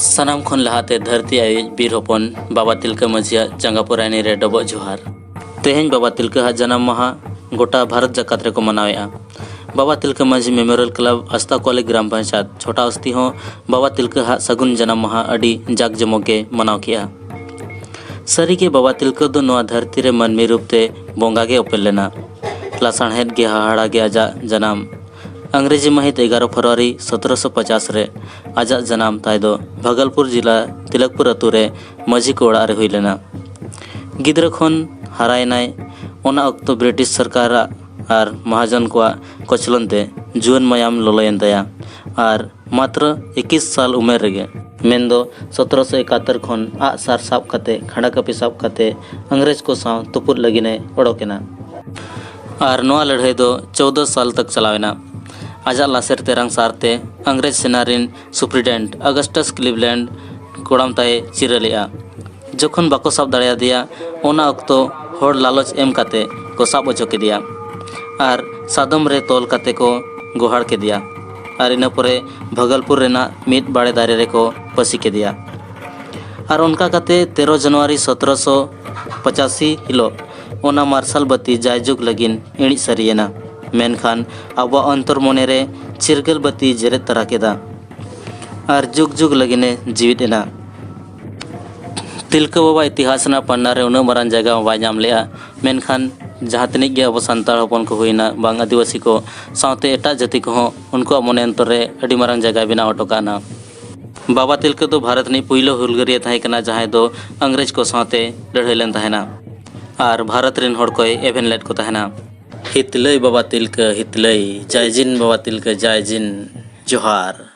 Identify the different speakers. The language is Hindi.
Speaker 1: सानाम खन लहाते धरती आयुज बीर हपन बाबा तिलका मझिया जंगापुरानी रे डबो जोहार। तेहें बाबा तिलका हा जन्म माहा गोटा भारत जाकात रे को मनावेआ। बाबा तिलका माझी मेमोरियल क्लब आस्था कॉलेज ग्राम पंचायत छोटा अस्ती हो बाबा तिलका हा सगुन जन्म माहा अडी जाक जमोके मनाव किया। सरी के बाबा तिलका दो नोआ धरती रे मनमी रूप ते बोंगा के उपेल लेना। लासाणहेद के हाहाड़ा के आजा जन्म अंग्रेजी महित 11 फरवरी 1750 रे आजा जन्म ताय दो भागलपुर जिला तिलकपुर अतु रे माझी को ओड़ा रे हुई लेना। गिद्रा खन हारायनाय ओना अक्तो ब्रिटिश सरकार आर महाजन को कोचलन ते जुआन मायाम लोलायन तया आर मात्र 21 साल उमेर रेगे मेंदो 1771 खन आ सार साब कते खड़ा कपी साब कते अंग्रेज को साव तुपुर लगिने ओडोकेना आर नोआ लड़ाई दो 14 साल तक चलावेना। आजा लासेर तेरंग सारते अंग्रेज सेना रिन सुप्रिटेंडेंट अगस्टस क्लीवलैंड कोड़ाम ताए चिरलिया जखन बाको साब दाड़िया दिया ओना अक्तो होड़ लालच एम काते को साब ओचो के दिया आर सादम रे तोल काते को गोहाड़ के दिया आर इना परे भागलपुर रेना मिट बाड़े दारे रे को पसी के दिया आर उनका काते 13 जनवरी 1785 हिलो ओना मार्शल बत्ती जायजुग लगिन इणी सरियना मेनखान अब अंतर मने रे चिरगल बत्ती जेरे तरा केदा आर जुग जुग लगिने जीवित एना। तिलका बाबा इतिहास ना पन्ना रे उना मरान जगह बाय नाम लेआ मेनखान जहाँ तनिक गे अब सांताड़ हपन को हुईना बांग आदिवासी को सावते एटा जाति को उनको मने अंतर रे अडी मरान जगह बिना ओटोकाना। बाबा तिलका दो भारत नि पुइलो हुलगरिया थाहे कना जहाँ दो अंग्रेज को सावते लड़ाई लेन थाहेना आर भारत रिन होड़ कोय एवेन लेट को थाहेना। हितलई बाबा तिलका हितलई जय जिन बाबा तिलका जय जिन जोहार।